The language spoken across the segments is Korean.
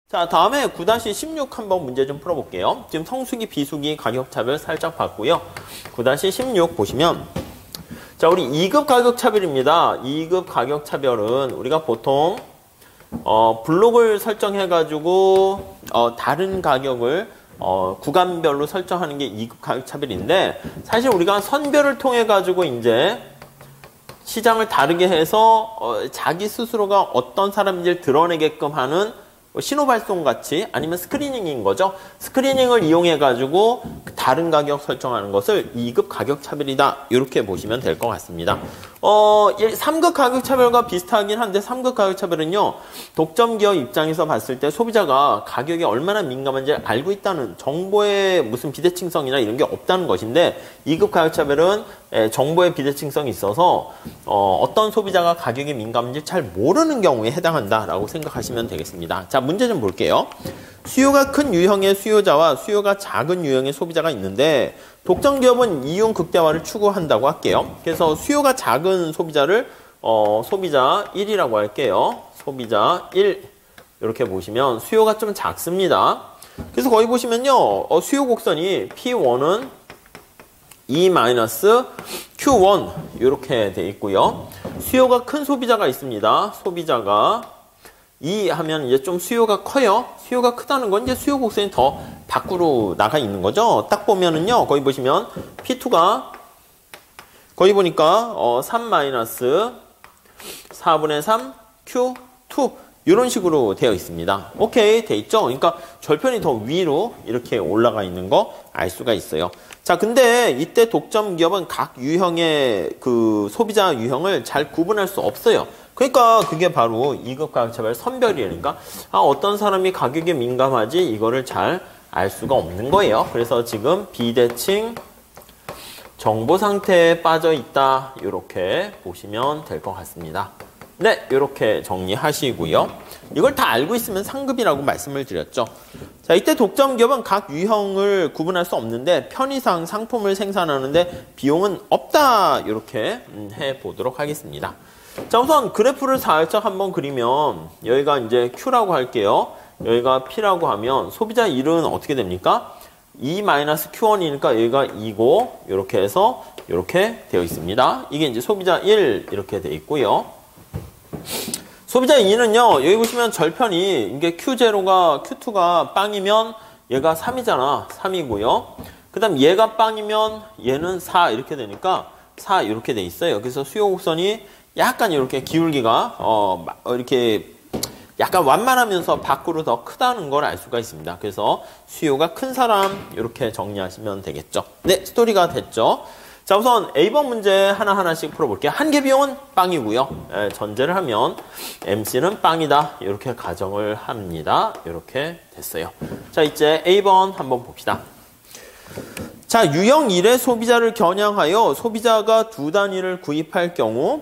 자, 다음에 9-16 한번 문제 좀 풀어볼게요. 지금 성수기, 비수기 가격차별 살짝 봤고요. 9-16 보시면 자, 우리 2급 가격차별입니다. 2급 가격차별은 우리가 보통 블록을 설정해가지고 다른 가격을 구간별로 설정하는 게 2급 가격차별인데 사실 우리가 선별을 통해가지고 이제 시장을 다르게 해서 자기 스스로가 어떤 사람인지를 드러내게끔 하는 신호 발송 같이 아니면 스크리닝인 거죠. 스크리닝을 이용해 가지고 다른 가격 설정하는 것을 2급 가격 차별이다. 이렇게 보시면 될 것 같습니다. 3급 가격 차별과 비슷하긴 한데 3급 가격 차별은요. 독점 기업 입장에서 봤을 때 소비자가 가격에 얼마나 민감한지 알고 있다는 정보의 무슨 비대칭성이나 이런 게 없다는 것인데 2급 가격 차별은 정보의 비대칭성이 있어서 어떤 소비자가 가격에 민감한지 잘 모르는 경우에 해당한다라고 생각하시면 되겠습니다. 자, 문제 좀 볼게요. 수요가 큰 유형의 수요자와 수요가 작은 유형의 소비자가 있는데 독점 기업은 이윤 극대화를 추구한다고 할게요. 그래서 수요가 작은 소비자를 소비자 1이라고 할게요. 소비자 1 이렇게 보시면 수요가 좀 작습니다. 그래서 거기 보시면요. 수요 곡선이 P1은 E-Q1 이렇게 돼 있고요. 수요가 큰 소비자가 있습니다. 소비자가 2 하면 이제 좀 수요가 커요. 수요가 크다는 건 이제 수요 곡선이 더 밖으로 나가 있는 거죠. 딱 보면은요. 거기 보시면 P2가 거기 보니까 3-4분의 3 Q2 이런 식으로 되어 있습니다. 오케이 돼 있죠. 그러니까 절편이 더 위로 이렇게 올라가 있는 거 알 수가 있어요. 자, 근데 이때 독점 기업은 각 유형의 그 소비자 유형을 잘 구분할 수 없어요. 그러니까 그게 바로 2급 가격차별 선별이니까 어떤 사람이 가격에 민감하지 이거를 잘 알 수가 없는 거예요. 그래서 지금 비대칭 정보 상태에 빠져 있다. 이렇게 보시면 될 것 같습니다. 네, 이렇게 정리하시고요. 이걸 다 알고 있으면 상급이라고 말씀을 드렸죠. 자, 이때 독점 기업은 각 유형을 구분할 수 없는데 편의상 상품을 생산하는데 비용은 없다. 이렇게 해보도록 하겠습니다. 자, 우선 그래프를 살짝 한번 그리면 여기가 이제 Q라고 할게요. 여기가 P라고 하면 소비자 1은 어떻게 됩니까? E-Q1이니까 여기가 2고 이렇게 해서 이렇게 되어 있습니다. 이게 이제 소비자 1 이렇게 되어 있고요. 소비자 2는요. 여기 보시면 절편이 이게 Q0가 Q2가 빵이면 얘가 3이잖아. 3이고요. 그 다음 얘가 빵이면 얘는 4 이렇게 되니까 4 이렇게 돼 있어요. 그래서 수요 곡선이 약간 이렇게 기울기가 이렇게 약간 완만하면서 밖으로 더 크다는 걸 알 수가 있습니다. 그래서 수요가 큰 사람 이렇게 정리하시면 되겠죠. 네, 스토리가 됐죠. 자, 우선 A번 문제 하나하나씩 풀어볼게요. 한개 비용은 빵이고요. 전제를 하면 MC는 빵이다. 이렇게 가정을 합니다. 이렇게 됐어요. 자, 이제 A번 한번 봅시다. 자, 유형 1의 소비자를 겨냥하여 소비자가 두 단위를 구입할 경우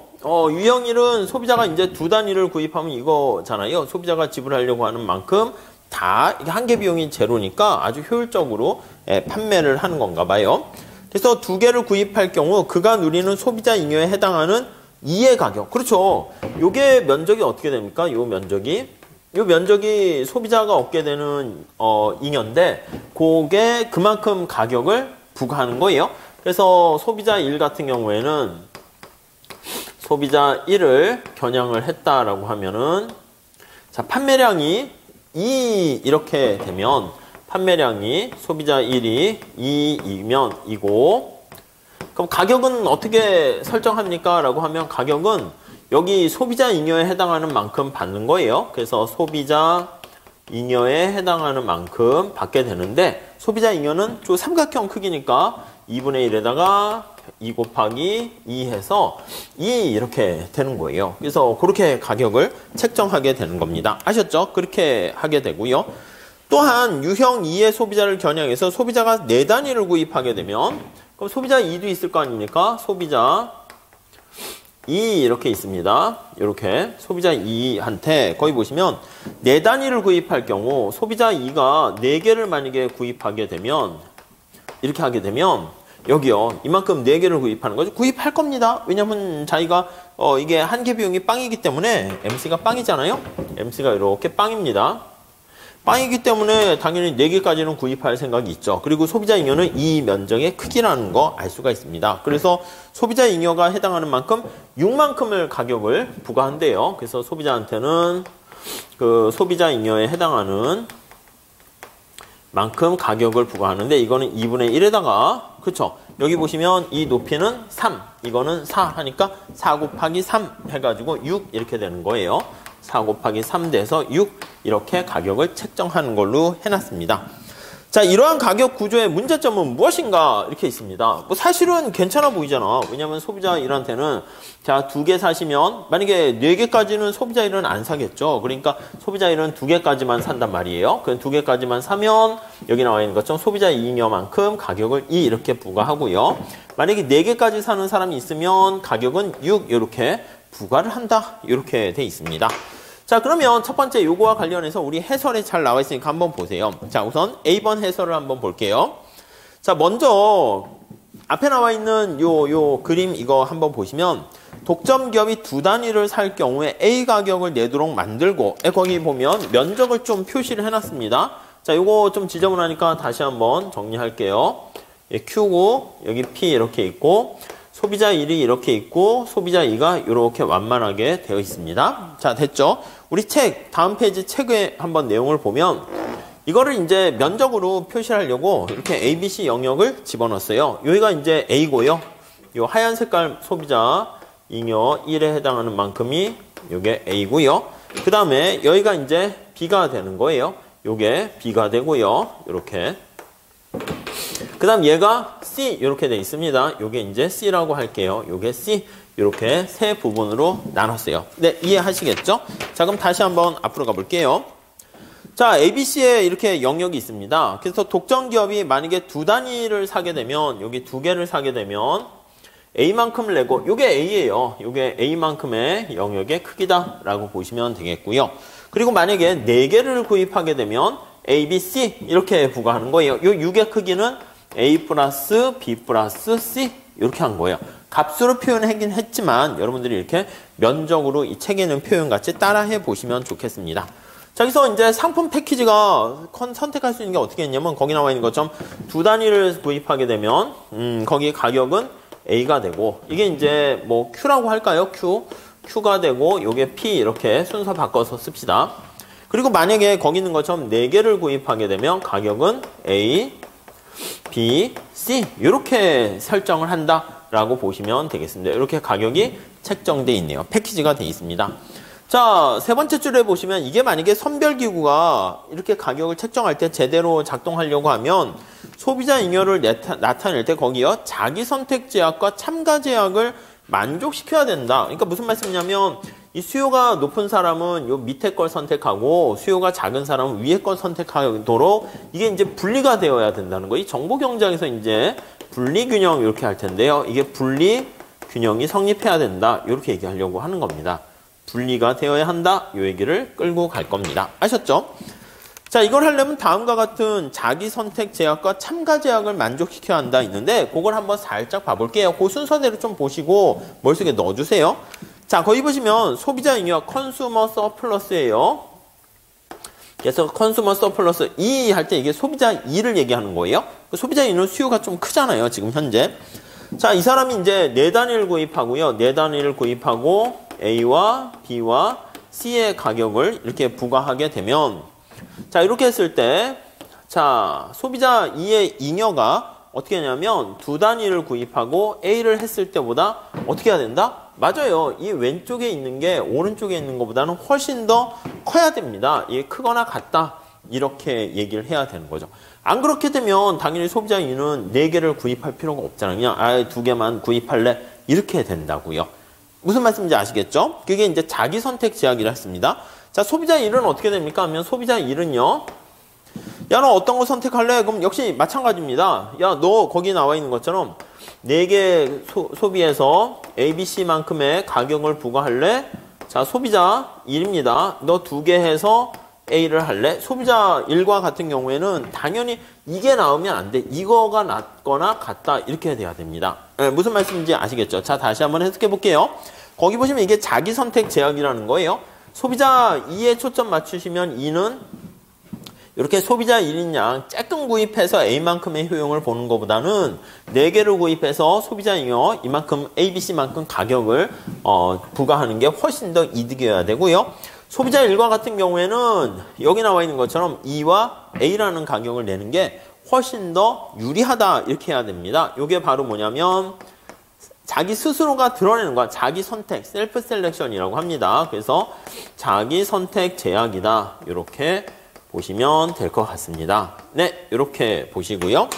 유형 1은 소비자가 이제 두 단위를 구입하면 이거잖아요. 소비자가 지불하려고 하는 만큼 다 한개 비용이 제로니까 아주 효율적으로 판매를 하는 건가 봐요. 그래서 두 개를 구입할 경우 그가 누리는 소비자 잉여에 해당하는 2의 가격. 그렇죠. 요게 면적이 어떻게 됩니까? 요 면적이 소비자가 얻게 되는 잉여인데 그게 그만큼 가격을 부과하는 거예요. 그래서 소비자 1 같은 경우에는 소비자 1을 겨냥을 했다라고 하면은 자, 판매량이 2 이렇게 되면 판매량이 소비자 1이 2이면 2고 그럼 가격은 어떻게 설정합니까? 라고 하면 가격은 여기 소비자 잉여에 해당하는 만큼 받는 거예요. 그래서 소비자 잉여에 해당하는 만큼 받게 되는데 소비자 잉여는 좀 삼각형 크기니까 2분의 1에다가 2 곱하기 2 해서 2 이렇게 되는 거예요. 그래서 그렇게 가격을 책정하게 되는 겁니다. 아셨죠? 그렇게 하게 되고요. 또한 유형 2의 소비자를 겨냥해서 소비자가 4단위를 구입하게 되면 그럼 소비자 2도 있을 거 아닙니까? 소비자 2 이렇게 있습니다. 이렇게 소비자 2한테 거기 보시면 4단위를 구입할 경우 소비자 2가 4개를 만약에 구입하게 되면 이렇게 하게 되면 여기요. 이만큼 4개를 구입하는 거죠. 구입할 겁니다. 왜냐면 자기가 이게 한개 비용이 빵이기 때문에 MC가 빵이잖아요. MC가 이렇게 빵입니다. 빵이기 때문에 당연히 4개까지는 구입할 생각이 있죠. 그리고 소비자 잉여는 이 면적의 크기라는 거 알 수가 있습니다. 그래서 소비자 잉여가 해당하는 만큼 6만큼을 가격을 부과한대요. 그래서 소비자한테는 그 소비자 잉여에 해당하는 만큼 가격을 부과하는데 이거는 2분의 1에다가 그쵸? 여기 보시면 이 높이는 3, 이거는 4 하니까 4 곱하기 3 해가지고 6 이렇게 되는 거예요. 4 곱하기 3 돼서 6 이렇게 가격을 책정하는 걸로 해놨습니다. 자, 이러한 가격 구조의 문제점은 무엇인가 이렇게 있습니다. 뭐 사실은 괜찮아 보이잖아. 왜냐하면 소비자 1한테는 자, 2개 사시면 만약에 4개까지는 소비자 1은 안 사겠죠. 그러니까 소비자 1은 2개까지만 산단 말이에요. 그 2개까지만 사면 여기 나와 있는 것처럼 소비자 잉여만큼 가격을 2 이렇게 부과하고요. 만약에 4개까지 사는 사람이 있으면 가격은 6 이렇게 부과를 한다. 이렇게 돼 있습니다. 자, 그러면 첫 번째 요거와 관련해서 우리 해설에 잘 나와 있으니까 한번 보세요. 자, 우선 A번 해설을 한번 볼게요. 자, 먼저 앞에 나와 있는 요 그림 이거 한번 보시면 독점 기업이 두 단위를 살 경우에 A 가격을 내도록 만들고 거기 보면 면적을 좀 표시를 해놨습니다. 자, 요거 좀 지저분하니까 다시 한번 정리할게요. Q고 여기 P 이렇게 있고 소비자 1이 이렇게 있고 소비자 2가 이렇게 완만하게 되어 있습니다. 자, 됐죠? 우리 책 다음 페이지 책의 한번 내용을 보면 이거를 이제 면적으로 표시하려고 이렇게 ABC 영역을 집어넣었어요. 여기가 이제 A고요. 요 하얀 색깔 소비자 잉여 1에 해당하는 만큼이 요게 A고요. 그 다음에 여기가 이제 B가 되는 거예요. 요게 B가 되고요. 이렇게. 그 다음 얘가 C 이렇게 돼 있습니다. 요게 이제 C라고 할게요. 요게 C 이렇게 세 부분으로 나눴어요. 네, 이해하시겠죠? 자, 그럼 다시 한번 앞으로 가볼게요. 자, ABC에 이렇게 영역이 있습니다. 그래서 독점 기업이 만약에 두 단위를 사게 되면 여기 2개를 사게 되면 A만큼을 내고 요게 A예요. 요게 A만큼의 영역의 크기다라고 보시면 되겠고요. 그리고 만약에 4개를 구입하게 되면 A, B, C 이렇게 부과하는 거예요. 요 6의 크기는 A 플러스 B 플러스 C 이렇게 한 거예요. 값으로 표현하긴 했지만 여러분들이 이렇게 면적으로 이 책에 있는 표현 같이 따라해 보시면 좋겠습니다. 자, 여기서 이제 상품 패키지가 선택할 수 있는 게 어떻게 있냐면 거기 나와 있는 것처럼 두 단위를 구입하게 되면 거기 가격은 A가 되고 이게 이제 뭐 Q라고 할까요? Q가 되고 요게 P 이렇게 순서 바꿔서 씁시다. 그리고 만약에 거기 있는 것처럼 4개를 구입하게 되면 가격은 A, B, C 이렇게 설정을 한다라고 보시면 되겠습니다. 이렇게 가격이 책정되어 있네요. 패키지가 되어 있습니다. 자, 세 번째 줄에 보시면 이게 만약에 선별기구가 이렇게 가격을 책정할 때 제대로 작동하려고 하면 소비자 잉여를 나타낼 때 거기요 자기 선택 제약과 참가 제약을 만족시켜야 된다. 그러니까 무슨 말씀이냐면 이 수요가 높은 사람은 요 밑에 걸 선택하고 수요가 작은 사람은 위에 걸 선택하도록 이게 이제 분리가 되어야 된다는 거. 이 정보경제에서 이제 분리균형 이렇게 할 텐데요. 이게 분리균형이 성립해야 된다. 이렇게 얘기하려고 하는 겁니다. 분리가 되어야 한다. 이 얘기를 끌고 갈 겁니다. 아셨죠? 자, 이걸 하려면 다음과 같은 자기 선택 제약과 참가 제약을 만족시켜야 한다 있는데 그걸 한번 살짝 봐볼게요. 그 순서대로 좀 보시고 머릿속에 넣어주세요. 자, 거기 보시면 소비자 잉여 컨슈머 서플러스예요. 그래서 컨슈머 서플러스 2 할 때 이게 소비자 2를 얘기하는 거예요. 소비자 2는 수요가 좀 크잖아요. 지금 현재. 자, 이 사람이 이제 4단위를 구입하고요. 4단위를 구입하고 A와 B와 C의 가격을 이렇게 부과하게 되면 자, 이렇게 했을 때 자, 소비자 2의 잉여가 어떻게 하냐면 두 단위를 구입하고 A를 했을 때보다 어떻게 해야 된다? 맞아요. 이 왼쪽에 있는 게 오른쪽에 있는 것보다는 훨씬 더 커야 됩니다. 이게 크거나 같다. 이렇게 얘기를 해야 되는 거죠. 안 그렇게 되면 당연히 소비자 2는 4개를 구입할 필요가 없잖아요. 그냥 2개만 구입할래? 이렇게 된다고요. 무슨 말씀인지 아시겠죠? 그게 이제 자기 선택 제약이라 했습니다. 자, 소비자 1은 어떻게 됩니까? 하면 소비자 1은요. 야, 너 어떤 거 선택할래? 그럼 역시 마찬가지입니다. 야, 너 거기 나와 있는 것처럼 4개 소비해서 ABC만큼의 가격을 부과할래? 자, 소비자 1입니다. 너 2개 해서 A를 할래? 소비자 1과 같은 경우에는 당연히 이게 나오면 안 돼. 이거가 낫거나 같다. 이렇게 돼야 됩니다. 네, 무슨 말씀인지 아시겠죠? 자, 다시 한번 해석해 볼게요. 거기 보시면 이게 자기 선택 제약이라는 거예요. 소비자 2에 초점 맞추시면 2는 이렇게 소비자 1인양 쬐끔 구입해서 A만큼의 효용을 보는 것보다는 4개를 구입해서 소비자 잉여 이만큼 ABC만큼 가격을 부과하는 게 훨씬 더 이득이어야 되고요. 소비자 1과 같은 경우에는 여기 나와 있는 것처럼 E와 A라는 가격을 내는 게 훨씬 더 유리하다 이렇게 해야 됩니다. 이게 바로 뭐냐면 자기 스스로가 드러내는 거야. 자기 선택, 셀프 셀렉션이라고 합니다. 그래서 자기 선택 제약이다. 이렇게 보시면 될 것 같습니다. 네, 이렇게 보시고요.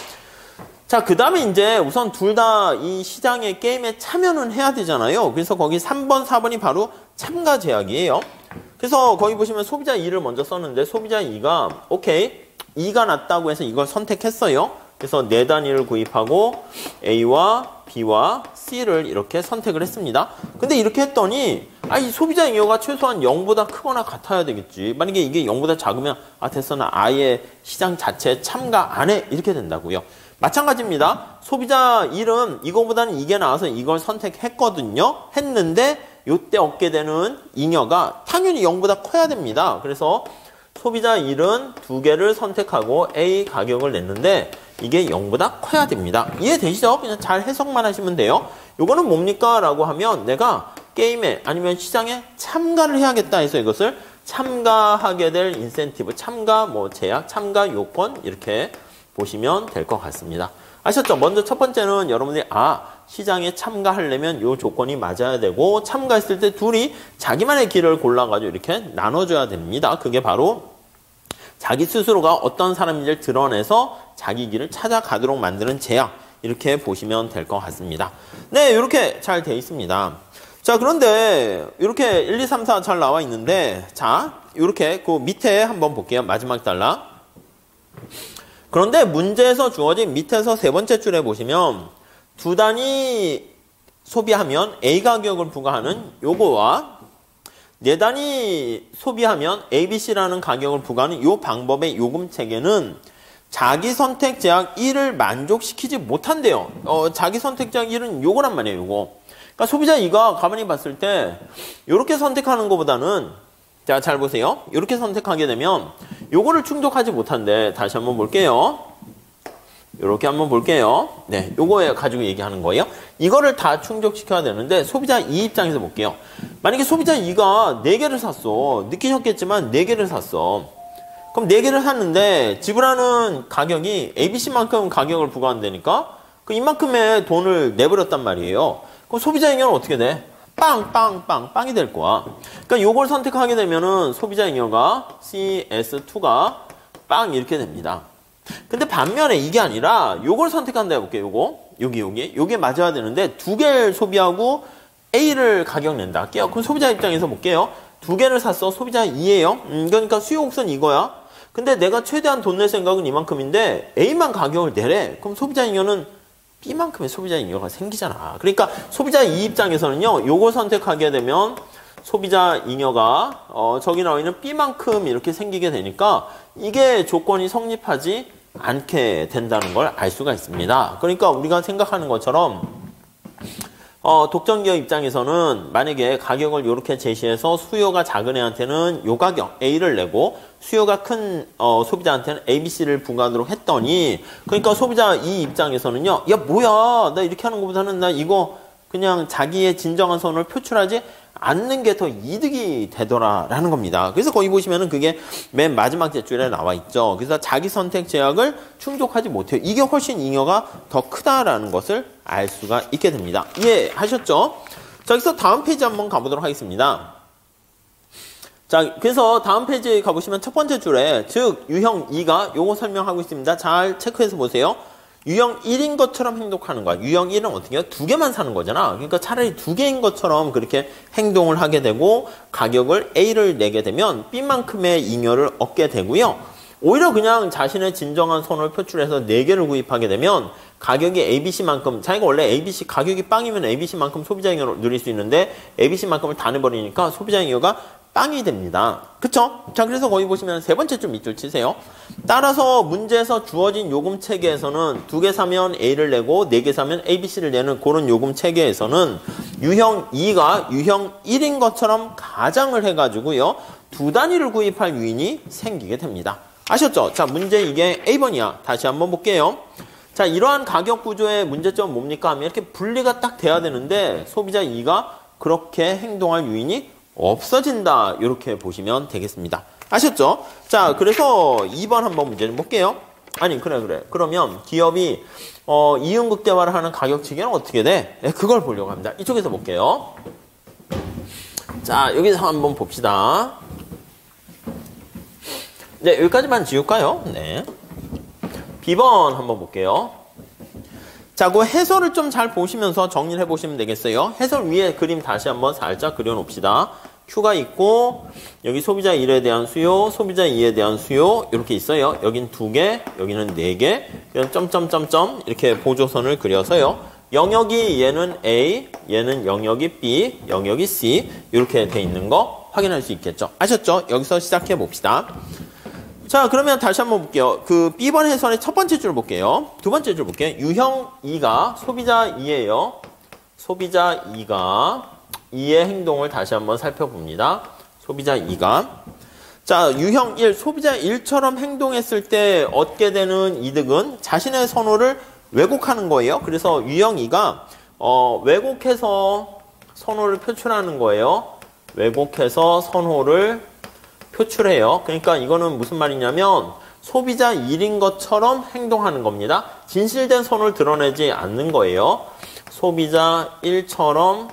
자, 그 다음에 이제 우선 둘 다 이 시장의 게임에 참여는 해야 되잖아요. 그래서 거기 3번, 4번이 바로 참가 제약이에요. 그래서 거기 보시면 소비자 2를 먼저 썼는데 소비자 2가 오케이, 2가 낫다고 해서 이걸 선택했어요. 그래서 4단위를 구입하고 A와 B와 C를 이렇게 선택을 했습니다. 근데 이렇게 했더니 이 소비자 잉여가 최소한 0보다 크거나 같아야 되겠지. 만약에 이게 0보다 작으면 됐어, 나 아예 시장 자체에 참가 안 해. 이렇게 된다고요. 마찬가지입니다. 소비자 1은 이거보다는 이게 나와서 이걸 선택했거든요. 했는데 이때 얻게 되는 잉여가 당연히 0보다 커야 됩니다. 그래서 소비자 1은 2개를 선택하고 A 가격을 냈는데 이게 0보다 커야 됩니다. 이해되시죠? 그냥 잘 해석만 하시면 돼요. 요거는 뭡니까? 라고 하면 내가 게임에 아니면 시장에 참가를 해야겠다 해서 이것을 참가하게 될 인센티브, 참가 제약, 참가 요건 이렇게 보시면 될 것 같습니다. 아셨죠? 먼저 첫 번째는 여러분들이 시장에 참가하려면 요 조건이 맞아야 되고 참가했을 때 둘이 자기만의 길을 골라가지고 이렇게 나눠줘야 됩니다. 그게 바로 자기 스스로가 어떤 사람인지를 드러내서 자기 길을 찾아가도록 만드는 제약, 이렇게 보시면 될 것 같습니다. 네, 이렇게 잘 돼 있습니다. 자, 그런데 이렇게 1, 2, 3, 4 잘 나와 있는데 자, 이렇게 그 밑에 한번 볼게요. 마지막 단락. 그런데 문제에서 주어진 밑에서 세 번째 줄에 보시면 2단위 소비하면 A 가격을 부과하는 요거와 4단위 소비하면 ABC라는 가격을 부과하는 요 방법의 요금 체계는 자기 선택 제약 1을 만족시키지 못한대요. 자기 선택 제약 1은 요거란 말이에요, 요거. 그러니까 소비자 2가 가만히 봤을 때 요렇게 선택하는 것보다는 자, 잘 보세요. 요렇게 선택하게 되면 요거를 충족하지 못한데 다시 한번 볼게요. 요렇게 한번 볼게요. 네, 요거에 가지고 얘기하는 거예요. 이거를 다 충족시켜야 되는데 소비자 2 입장에서 볼게요. 만약에 소비자 2가 4개를 샀어. 느끼셨겠지만 4개를 샀어. 그럼 4개를 샀는데 지불하는 가격이 ABC만큼 가격을 부과한다니까 그 이만큼의 돈을 내버렸단 말이에요. 그럼 소비자 잉여는 어떻게 돼? 빵이 될 거야. 그러니까 요걸 선택하게 되면은 소비자 잉여가 CS2가 빵 이렇게 됩니다. 근데 반면에 이게 아니라 요걸 선택한다 해볼게요. 요게 맞아야 되는데 2개를 소비하고 A를 가격 낸다 할게요. 그럼 소비자 입장에서 볼게요. 2개를 샀어. 소비자 2예요. 그러니까 수요 곡선 이거야. 근데 내가 최대한 돈 낼 생각은 이만큼인데 A만 가격을 내래. 그럼 소비자 잉여는 B만큼의 소비자 잉여가 생기잖아. 그러니까 소비자 2 입장에서는요. 요거 선택하게 되면 소비자 잉여가 저기 나와 있는 B만큼 이렇게 생기게 되니까 이게 조건이 성립하지 않게 된다는 걸 알 수가 있습니다. 그러니까 우리가 생각하는 것처럼 독점기업 입장에서는 만약에 가격을 이렇게 제시해서 수요가 작은 애한테는 요 가격 A를 내고 수요가 큰 소비자한테는 ABC를 부과하도록 했더니 그러니까 소비자 이 입장에서는요. 야 뭐야 나 이렇게 하는 것보다는 나 이거 그냥 자기의 진정한 선을 표출하지 않는 게 더 이득이 되더라라는 겁니다. 그래서 거기 보시면은 그게 맨 마지막 줄에 나와 있죠. 그래서 자기 선택 제약을 충족하지 못해요. 이게 훨씬 잉여가 더 크다라는 것을 알 수가 있게 됩니다. 이해하셨죠? 자, 여기서 다음 페이지 한번 가보도록 하겠습니다. 자, 그래서 다음 페이지에 가보시면 첫 번째 줄에 즉 유형 2가 요거 설명하고 있습니다. 잘 체크해서 보세요. 유형 1인 것처럼 행동하는 거야. 유형 1은 어떻게 해요? 2개만 사는 거잖아. 그러니까 차라리 2개인 것처럼 그렇게 행동을 하게 되고 가격을 A를 내게 되면 B만큼의 잉여를 얻게 되고요. 오히려 그냥 자신의 진정한 손을 표출해서 4개를 구입하게 되면 가격이 ABC만큼 자기가 원래 ABC 가격이 빵이면 ABC만큼 소비자 잉여를 누릴 수 있는데 ABC만큼을 다 내버리니까 소비자 잉여가 빵이 됩니다. 그쵸? 자, 그래서 거기 보시면 세 번째 줄 밑줄 치세요. 따라서 문제에서 주어진 요금 체계에서는 2개 사면 A를 내고 4개 사면 ABC를 내는 그런 요금 체계에서는 유형 2가 유형 1인 것처럼 가장을 해가지고요. 2단위를 구입할 유인이 생기게 됩니다. 아셨죠? 자, 문제 이게 A번이야. 다시 한번 볼게요. 자, 이러한 가격 구조의 문제점은 뭡니까 하면 이렇게 분리가 딱 돼야 되는데 소비자 2가 그렇게 행동할 요인이 없어진다. 이렇게 보시면 되겠습니다. 아셨죠? 자, 그래서 2번 한번 문제 좀 볼게요. 아니, 그래. 그러면 기업이 이윤 극대화를 하는 가격 체계는 어떻게 돼? 네, 그걸 보려고 합니다. 이쪽에서 볼게요. 자, 여기서 한번 봅시다. 네, 여기까지만 지울까요? 네. B번 한번 볼게요. 자, 그 해설을 좀 잘 보시면서 정리를 해보시면 되겠어요. 해설 위에 그림 다시 한번 살짝 그려놓읍시다. Q가 있고 여기 소비자 1에 대한 수요, 소비자 2에 대한 수요 이렇게 있어요. 여긴 2개, 여기는 4개. 그냥 점점점점 이렇게 보조선을 그려서요. 영역이 얘는 A, 얘는 영역이 B, 영역이 C 이렇게 돼 있는 거 확인할 수 있겠죠. 아셨죠? 여기서 시작해 봅시다. 자, 그러면 다시 한번 볼게요. 그 B번 해설의 첫 번째 줄 볼게요. 두 번째 줄 볼게요. 유형 2가 소비자 2예요. 소비자 2가 2의 행동을 다시 한번 살펴봅니다. 소비자 2가. 자, 유형 1, 소비자 1처럼 행동했을 때 얻게 되는 이득은 자신의 선호를 왜곡하는 거예요. 그래서 유형 2가 왜곡해서 선호를 표출하는 거예요. 왜곡해서 선호를 표출해요. 그러니까 이거는 무슨 말이냐면 소비자 1인 것처럼 행동하는 겁니다. 진실된 선호를 드러내지 않는 거예요. 소비자 1처럼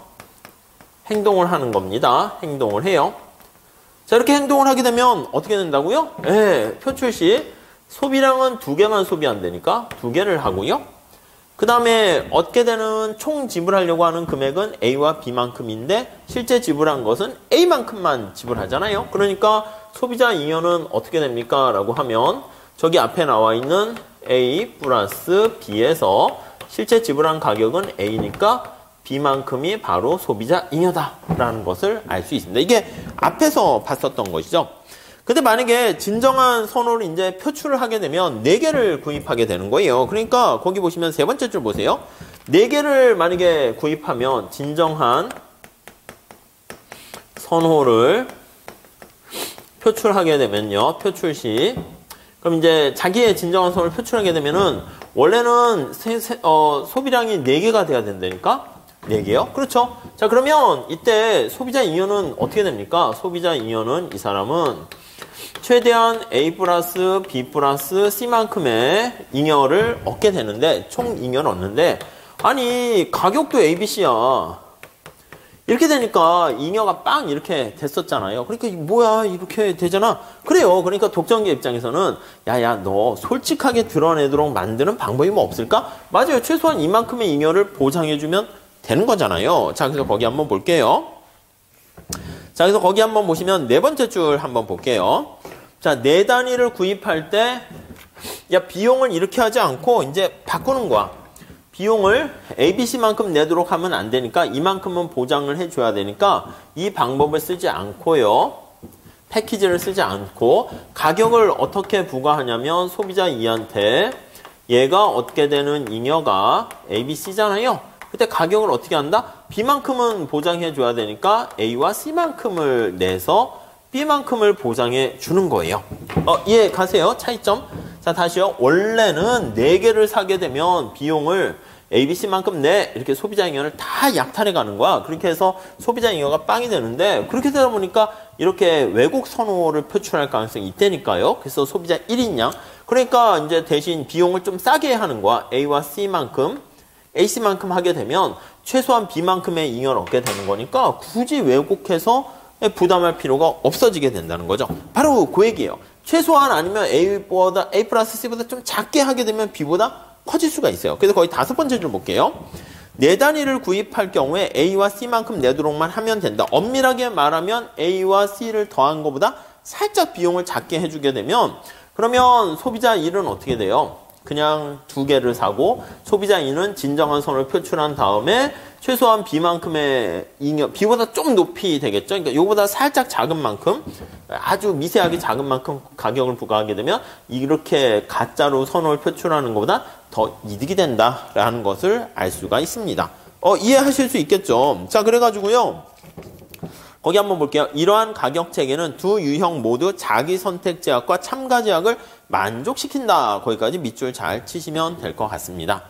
행동을 하는 겁니다. 행동을 해요. 자, 이렇게 행동을 하게 되면 어떻게 된다고요? 네, 표출 시 소비량은 2개만 소비한다니까 2개를 하고요. 그 다음에 얻게 되는 총 지불하려고 하는 금액은 A와 B만큼인데 실제 지불한 것은 A만큼만 지불하잖아요. 그러니까 소비자 잉여는 어떻게 됩니까? 라고 하면 저기 앞에 나와 있는 A 플러스 B에서 실제 지불한 가격은 A니까 B만큼이 바로 소비자 잉여다 라는 것을 알 수 있습니다. 이게 앞에서 봤었던 것이죠. 근데 만약에 진정한 선호를 이제 표출을 하게 되면 4개를 구입하게 되는 거예요. 그러니까 거기 보시면 세 번째 줄 보세요. 4개를 만약에 구입하면 진정한 선호를 표출하게 되면요. 표출 시. 그럼 이제 자기의 진정한 선호를 표출하게 되면은 원래는 소비량이 4개가 돼야 된다니까? 4개요? 그렇죠. 자, 그러면 이때 소비자 잉여는 어떻게 됩니까? 소비자 잉여는 이 사람은 최대한 A 플러스 B 플러스 C만큼의 잉여를 얻게 되는데 총 잉여를 얻는데 아니 가격도 A, B, C야. 이렇게 되니까 잉여가 빵 이렇게 됐었잖아요. 그러니까 뭐야 이렇게 되잖아. 그래요. 그러니까 독점기 입장에서는 야야 너 솔직하게 드러내도록 만드는 방법이 뭐 없을까? 맞아요. 최소한 이만큼의 잉여를 보장해주면 되는 거잖아요. 자, 그래서 거기 한번 볼게요. 자, 그래서 거기 한번 보시면 네 번째 줄 한번 볼게요. 자, 네 단위를 구입할 때, 야, 비용을 이렇게 하지 않고 이제 바꾸는 거야. 비용을 ABC만큼 내도록 하면 안 되니까 이만큼은 보장을 해줘야 되니까 이 방법을 쓰지 않고요. 패키지를 쓰지 않고 가격을 어떻게 부과하냐면 소비자 2한테 얘가 얻게 되는 잉여가 ABC잖아요. 그때 가격을 어떻게 한다? B만큼은 보장해줘야 되니까 A와 C만큼을 내서 B만큼을 보장해 주는 거예요. 이해 가세요? 차이점? 자, 다시요. 원래는 4개를 사게 되면 비용을 ABC만큼 내 이렇게 소비자 잉여를 다 약탈해 가는 거야. 그렇게 해서 소비자 잉여가 빵이 되는데 그렇게 되다 보니까 이렇게 왜곡 선호를 표출할 가능성이 있다니까요. 그래서 소비자 1인양. 그러니까 이제 대신 비용을 좀 싸게 하는 거야. A와 C만큼, AC만큼 하게 되면 최소한 B만큼의 잉여를 얻게 되는 거니까 굳이 왜곡해서 부담할 필요가 없어지게 된다는 거죠. 바로 그 얘기예요. 최소한 아니면 A 플러스 C보다 좀 작게 하게 되면 B보다 커질 수가 있어요. 그래서 거의 5번째 줄 볼게요. 네 단위를 구입할 경우에 A와 C만큼 내도록만 하면 된다. 엄밀하게 말하면 A와 C를 더한 것보다 살짝 비용을 작게 해주게 되면 그러면 소비자 1은 어떻게 돼요? 그냥 2개를 사고 소비자 2는 진정한 선을 표출한 다음에 최소한 B만큼의 잉여, B보다 좀 높이 되겠죠. 그러니까 이거보다 살짝 작은 만큼, 아주 미세하게 작은 만큼 가격을 부과하게 되면 이렇게 가짜로 선호를 표출하는 것보다 더 이득이 된다라는 것을 알 수가 있습니다. 이해하실 수 있겠죠. 자, 그래가지고요. 거기 한번 볼게요. 이러한 가격 체계는 두 유형 모두 자기 선택 제약과 참가 제약을 만족시킨다. 거기까지 밑줄 잘 치시면 될 것 같습니다.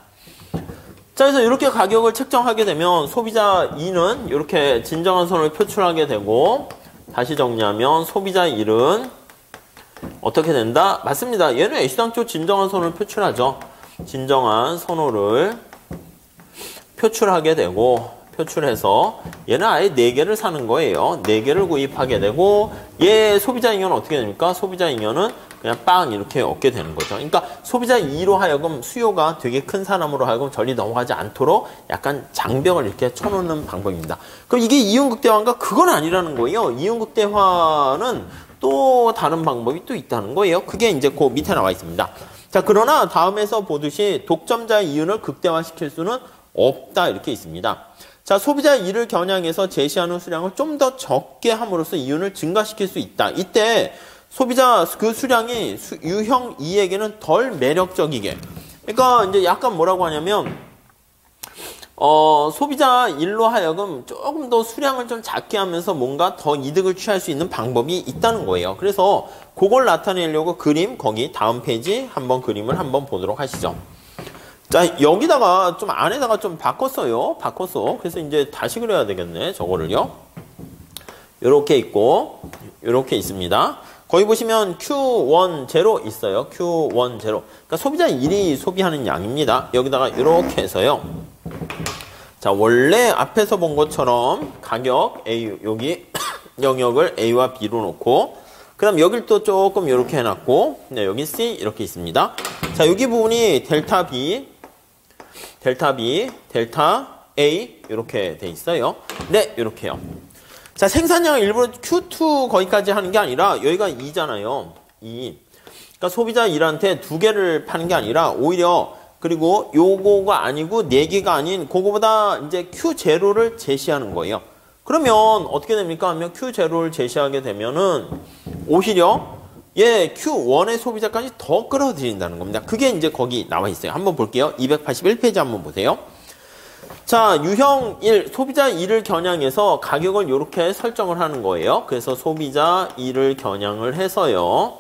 자, 그래서 이렇게 가격을 책정하게 되면 소비자 2는 이렇게 진정한 선을 표출하게 되고, 다시 정리하면 소비자 1은 어떻게 된다? 맞습니다. 얘는 H당초 진정한 선을 표출하죠. 진정한 선호를 표출하게 되고, 표출해서 얘는 아예 4개를 사는 거예요. 4개를 구입하게 되고, 얘 소비자 잉여는 어떻게 됩니까? 소비자 잉여는 그냥 빵 이렇게 얻게 되는 거죠. 그러니까 소비자 2로 하여금 수요가 되게 큰 사람으로 하여금 저리 넘어가지 않도록 약간 장벽을 이렇게 쳐놓는 방법입니다. 그럼 이게 이윤극대화인가? 그건 아니라는 거예요. 이윤극대화는 또 다른 방법이 또 있다는 거예요. 그게 이제 그 밑에 나와 있습니다. 자, 그러나 다음에서 보듯이 독점자의 이윤을 극대화시킬 수는 없다 이렇게 있습니다. 자, 소비자 2를 겨냥해서 제시하는 수량을 좀 더 적게 함으로써 이윤을 증가시킬 수 있다. 이때 소비자 그 수량이 유형 2에게는 덜 매력적이게. 그러니까 이제 약간 뭐라고 하냐면 소비자 1로 하여금 조금 더 수량을 좀 작게 하면서 뭔가 더 이득을 취할 수 있는 방법이 있다는 거예요. 그래서 그걸 나타내려고 그림 거기 다음 페이지 한번 그림을 한번 보도록 하시죠. 자, 여기다가 좀 안에다가 좀 바꿨어요. 그래서 이제 다시 그려야 되겠네. 저거를요. 요렇게 있고 요렇게 있습니다. 거기 보시면 Q10 있어요. Q10. 그러니까 소비자 1이 소비하는 양입니다. 여기다가 이렇게 해서요. 자, 원래 앞에서 본 것처럼 가격 A, 여기 영역을 A와 B로 놓고, 그 다음 여길 또 조금 이렇게 해놨고, 네, 여기 C 이렇게 있습니다. 자, 여기 부분이 델타 B, 델타 A 이렇게 돼 있어요. 네, 이렇게요. 자, 생산량을 일부러 Q2 거기까지 하는 게 아니라 여기가 2잖아요. 2. 그러니까 소비자 1한테 2개를 파는 게 아니라 오히려 그리고 요거가 아니고 4개가 아닌 그거보다 이제 Q0를 제시하는 거예요. 그러면 어떻게 됩니까? 하면 Q0를 제시하게 되면은 오히려 Q1의 소비자까지 더 끌어들인다는 겁니다. 그게 이제 거기 나와 있어요. 한번 볼게요. 281페이지 한번 보세요. 자, 유형 1, 소비자 2를 겨냥해서 가격을 이렇게 설정을 하는 거예요. 그래서 소비자 2를 겨냥을 해서요.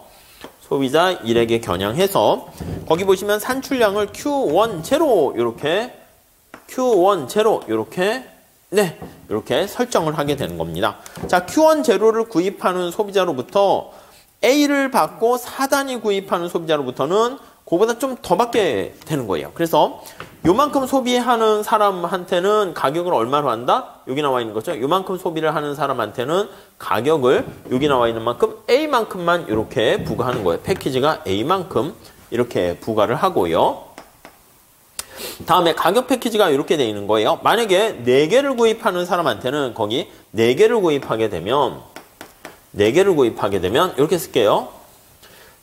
소비자 1에게 겨냥해서 거기 보시면 산출량을 Q10 이렇게 Q10 이렇게 네, 이렇게 설정을 하게 되는 겁니다. 자, Q10를 구입하는 소비자로부터 A를 받고 4단위 구입하는 소비자로부터는 그거보다 좀 더 받게 되는 거예요. 그래서 요만큼 소비하는 사람한테는 가격을 얼마로 한다? 여기 나와 있는 거죠. 요만큼 소비를 하는 사람한테는 가격을 여기 나와 있는 만큼 A만큼만 이렇게 부과하는 거예요. 패키지가 A만큼 이렇게 부과를 하고요. 다음에 가격 패키지가 이렇게 되어 있는 거예요. 만약에 4개를 구입하는 사람한테는 거기 4개를 구입하게 되면 이렇게 쓸게요.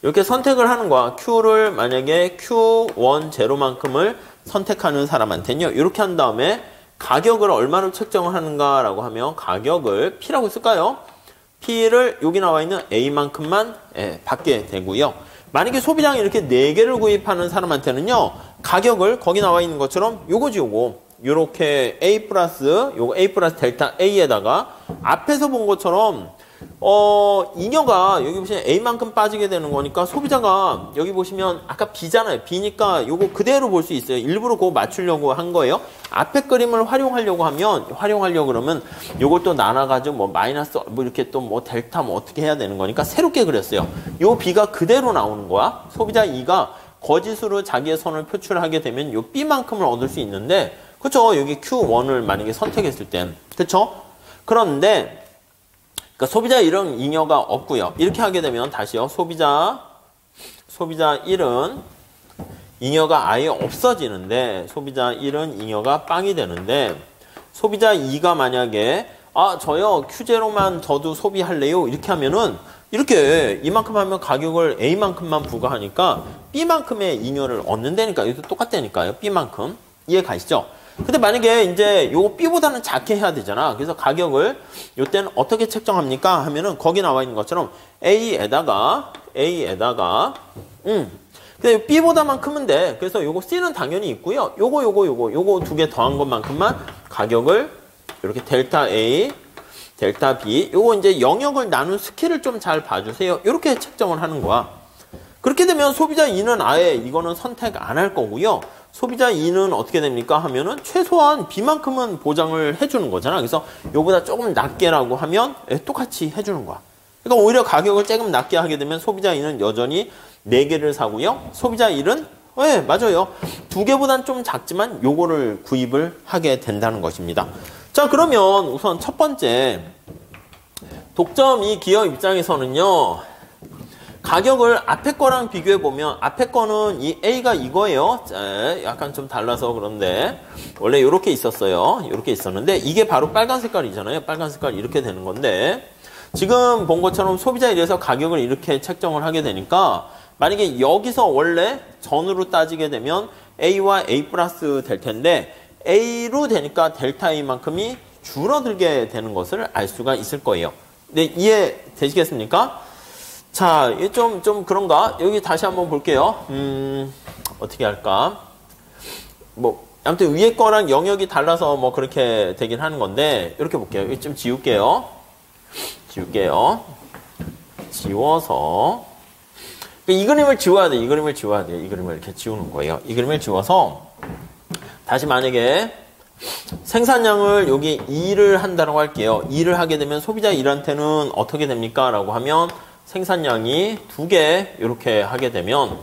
이렇게 선택을 하는 거야. Q를 만약에 Q10만큼을 선택하는 사람한테는요. 이렇게 한 다음에 가격을 얼마로 책정을 하는가라고 하면 가격을 P라고 쓸까요? P를 여기 나와 있는 A만큼만 받게 되고요. 만약에 소비량이 이렇게 4개를 구입하는 사람한테는요. 가격을 거기 나와 있는 것처럼 요거지 요거. 요렇게 A 플러스 델타 A에다가 앞에서 본 것처럼 잉여가 여기 보시면 A만큼 빠지게 되는 거니까 소비자가 여기 보시면 아까 B잖아요. B니까 요거 그대로 볼 수 있어요. 일부러 그거 맞추려고 한 거예요. 앞에 그림을 활용하려고 그러면 요걸 또 나눠가지고 뭐 마이너스 뭐 이렇게 또 뭐 델타 뭐 어떻게 해야 되는 거니까 새롭게 그렸어요. 요 B가 그대로 나오는 거야. 소비자 2가 거짓으로 자기의 선을 표출하게 되면 요 B만큼을 얻을 수 있는데, 그쵸? 여기 Q1을 만약에 선택했을 땐. 그쵸? 그런데 그러니까 소비자 1은 잉여가 없고요. 이렇게 하게 되면 다시요. 소비자 1은 잉여가 아예 없어지는데 소비자 1은 잉여가 빵이 되는데 소비자 2가 만약에 저요 Q0만 저도 소비할래요. 이렇게 하면은 이렇게 이만큼 하면 가격을 A만큼만 부과하니까 B만큼의 잉여를 얻는다니까. 이것도 똑같다니까요. B만큼. 이해 가시죠? 근데 만약에 이제 요거 B보다는 작게 해야 되잖아. 그래서 가격을 요때는 어떻게 책정합니까? 하면은 거기 나와 있는 것처럼 A에다가 근데 B보다만 크면 돼. 그래서 요거 C는 당연히 있고요. 요거 2개 더한 것만큼만 가격을 이렇게 델타 A 델타 B. 요거 이제 영역을 나눈 스킬을 좀 잘 봐주세요. 이렇게 책정을 하는 거야. 그렇게 되면 소비자 2는 아예 이거는 선택 안 할 거고요. 소비자 2는 어떻게 됩니까? 하면은 최소한 B만큼은 보장을 해주는 거잖아. 그래서 요보다 조금 낮게라고 하면 똑같이 해주는 거야. 그러니까 오히려 가격을 조금 낮게 하게 되면 소비자 2는 여전히 4개를 사고요. 소비자 1은 네, 맞아요. 2개보단 좀 작지만 요거를 구입을 하게 된다는 것입니다. 자, 그러면 우선 첫 번째 독점 이 기업 입장에서는요. 가격을 앞에 거랑 비교해 보면 앞에 거는 이 A가 이거예요. 약간 좀 달라서 그런데 원래 이렇게 있었어요. 이렇게 있었는데 이게 바로 빨간 색깔이잖아요. 빨간 색깔 이렇게 되는 건데 지금 본 것처럼 소비자 1에서 가격을 이렇게 책정을 하게 되니까 만약에 여기서 원래 전으로 따지게 되면 A와 A 플러스 될 텐데 A로 되니까 델타 A만큼이 줄어들게 되는 것을 알 수가 있을 거예요. 네, 이해되시겠습니까? 자, 이게 좀 그런가? 여기 다시 한번 볼게요. 어떻게 할까? 뭐, 아무튼 위에 거랑 영역이 달라서 뭐 그렇게 되긴 하는 건데, 이렇게 볼게요. 이거 좀 지울게요. 지워서. 이 그림을 지워야 돼. 이 그림을 이렇게 지우는 거예요. 이 그림을 지워서, 다시 만약에 생산량을 여기 2를 한다고 할게요. 2를 하게 되면 소비자 1한테는 어떻게 됩니까? 라고 하면 생산량이 2개 이렇게 하게 되면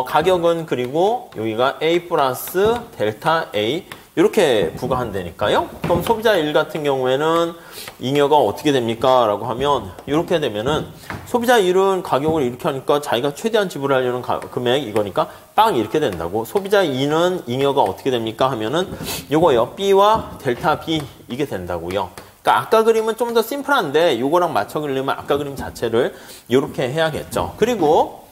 가격은 그리고 여기가 A 플러스 델타 A 이렇게 부과한다니까요. 그럼 소비자 1 같은 경우에는 잉여가 어떻게 됩니까? 라고 하면 이렇게 되면은 소비자 1은 가격을 이렇게 하니까 자기가 최대한 지불하려는 금액 이거니까 빵 이렇게 된다고. 소비자 2는 잉여가 어떻게 됩니까? 하면은 요거요. B와 델타 B 이게 된다고요. 그러니까 아까 그림은 좀 더 심플한데 요거랑 맞춰 그리려면 아까 그림 자체를 이렇게 해야겠죠. 그리고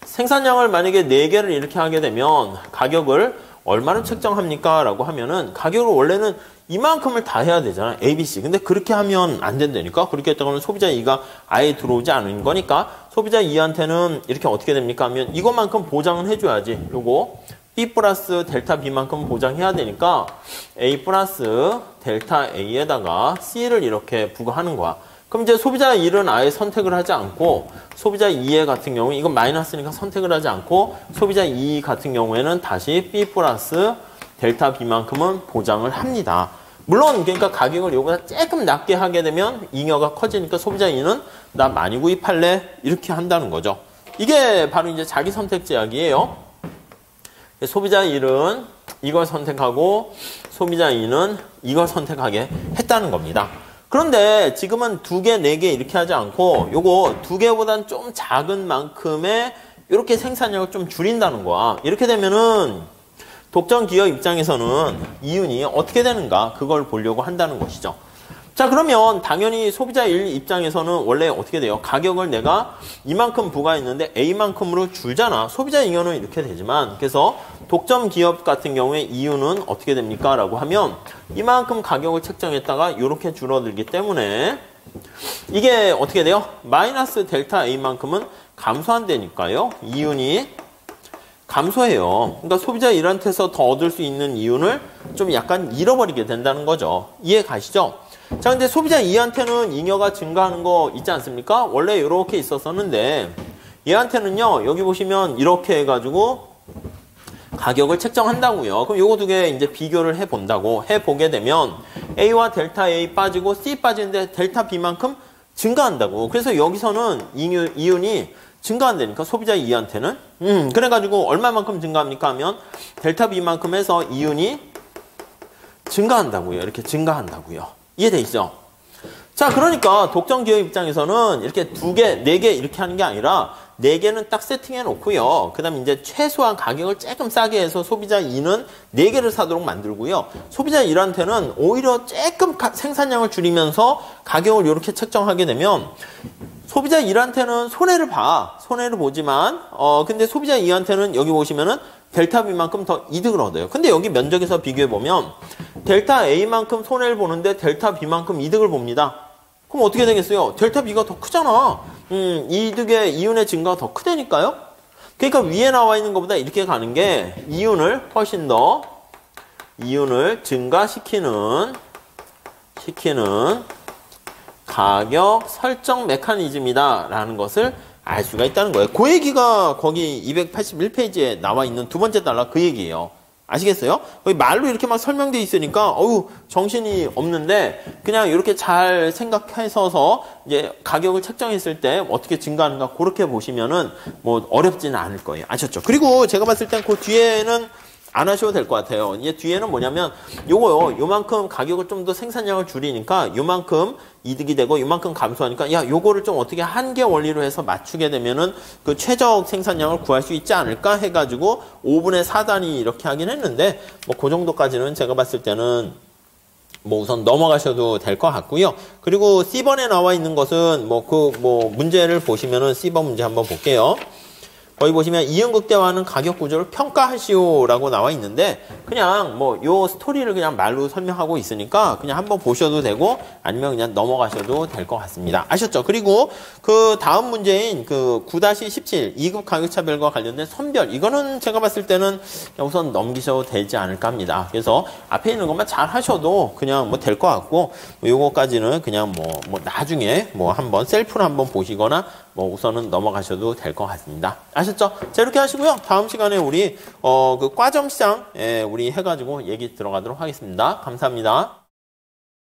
생산량을 만약에 4개를 이렇게 하게 되면 가격을 얼마를 책정합니까? 라고 하면은 가격을 원래는 이만큼을 다 해야 되잖아. A, B, C. 근데 그렇게 하면 안 된다니까? 그렇게 했다가는 소비자 2가 아예 들어오지 않은 거니까 소비자 2한테는 이렇게 어떻게 됩니까? 하면 이것만큼 보장은 해줘야지. 요거 B 플러스 델타 B만큼 보장해야 되니까 A 플러스 델타 A에다가 C를 이렇게 부과하는 거야. 그럼 이제 소비자 1은 아예 선택을 하지 않고 소비자 2의 같은 경우에 이건 마이너스니까 선택을 하지 않고 소비자 2 같은 경우에는 다시 B 플러스 델타 B만큼은 보장을 합니다. 물론 그러니까 가격을 이거보다 조금 낮게 하게 되면 잉여가 커지니까 소비자 2는 나 많이 구입할래 이렇게 한다는 거죠. 이게 바로 이제 자기 선택 제약이에요. 소비자 1은 이걸 선택하고 소비자 2는 이걸 선택하게 했다는 겁니다. 그런데 지금은 2개, 4개 이렇게 하지 않고 요거 2개보단 좀 작은 만큼의 이렇게 생산량을 좀 줄인다는 거야. 이렇게 되면은 독점 기업 입장에서는 이윤이 어떻게 되는가 그걸 보려고 한다는 것이죠. 자, 그러면 당연히 소비자 1 입장에서는 원래 어떻게 돼요? 가격을 내가 이만큼 부과했는데 A만큼으로 줄잖아. 소비자 잉여는 이렇게 되지만 그래서 독점 기업 같은 경우에 이윤은 어떻게 됩니까? 라고 하면 이만큼 가격을 책정했다가 이렇게 줄어들기 때문에 이게 어떻게 돼요? 마이너스 델타 A만큼은 감소한다니까요. 이윤이 감소해요. 그러니까 소비자 1한테서 더 얻을 수 있는 이윤을 좀 약간 잃어버리게 된다는 거죠. 이해 가시죠? 자, 근데 소비자 2한테는 잉여가 증가하는 거 있지 않습니까? 원래 이렇게 있었었는데 얘한테는요, 여기 보시면 이렇게 해가지고 가격을 책정한다고요. 그럼 요거 2개 이제 비교를 해본다고 해보게 되면 A와 델타 A 빠지고 C 빠지는데 델타 B만큼 증가한다고. 그래서 여기서는 이윤이 증가한다니까 소비자 2한테는. 그래가지고 얼마만큼 증가합니까 하면 델타 B만큼 해서 이윤이 증가한다고요. 이렇게 증가한다고요. 이해돼 있죠? 자, 그러니까 독점 기업 입장에서는 이렇게 2개, 4개 이렇게 하는 게 아니라 4개는 딱 세팅해 놓고요. 그 다음에 이제 최소한 가격을 조금 싸게 해서 소비자 2는 4개를 사도록 만들고요. 소비자 1한테는 오히려 조금 생산량을 줄이면서 가격을 이렇게 책정하게 되면 소비자 1한테는 손해를 봐. 손해를 보지만, 근데 소비자 2한테는 여기 보시면은 델타 B만큼 더 이득을 얻어요. 근데 여기 면적에서 비교해보면 델타 A만큼 손해를 보는데 델타 B만큼 이득을 봅니다. 그럼 어떻게 되겠어요? 델타 B가 더 크잖아. 이득의 이윤의 증가가 더 크다니까요? 그러니까 위에 나와 있는 것보다 이렇게 가는 게 이윤을 훨씬 더 이윤을 증가시키는 가격 설정 메커니즘이다 라는 것을 알 수가 있다는 거예요. 그 얘기가 거기 281페이지에 나와 있는 두 번째 달러 그 얘기예요. 아시겠어요? 거기 말로 이렇게 막 설명되어 있으니까 어우 정신이 없는데 그냥 이렇게 잘 생각해서서 이제 가격을 책정했을 때 어떻게 증가하는가 그렇게 보시면은 뭐 어렵지는 않을 거예요. 아셨죠? 그리고 제가 봤을 땐 그 뒤에는 안 하셔도 될 것 같아요. 이제 뒤에는 뭐냐면 요거요. 요만큼 가격을 좀 더 생산량을 줄이니까 요만큼 이득이 되고 요만큼 감소하니까 야 요거를 좀 어떻게 한계 원리로 해서 맞추게 되면은 그 최적 생산량을 구할 수 있지 않을까 해가지고 5분의 4단위 이렇게 하긴 했는데 뭐 그 정도까지는 제가 봤을 때는 뭐 우선 넘어가셔도 될 것 같고요. 그리고 C번에 나와 있는 것은 뭐 문제를 보시면은 C번 문제 한번 볼게요. 거기 보시면 이응극대화하는 가격 구조를 평가하시오라고 나와 있는데 그냥 뭐 요 스토리를 그냥 말로 설명하고 있으니까 그냥 한번 보셔도 되고 아니면 그냥 넘어가셔도 될 것 같습니다. 아셨죠? 그리고 그 다음 문제인 그 9-17 2급 가격차별과 관련된 선별 이거는 제가 봤을 때는 우선 넘기셔도 되지 않을까 합니다. 그래서 앞에 있는 것만 잘 하셔도 그냥 뭐 될 것 같고 뭐 요거까지는 그냥 뭐 나중에 뭐 한번 셀프로 한번 보시거나 뭐 우선은 넘어가셔도 될 것 같습니다. 아셨죠? 자 이렇게 하시고요. 다음 시간에 우리 그 과점시장 우리 해가지고 얘기 들어가도록 하겠습니다. 감사합니다.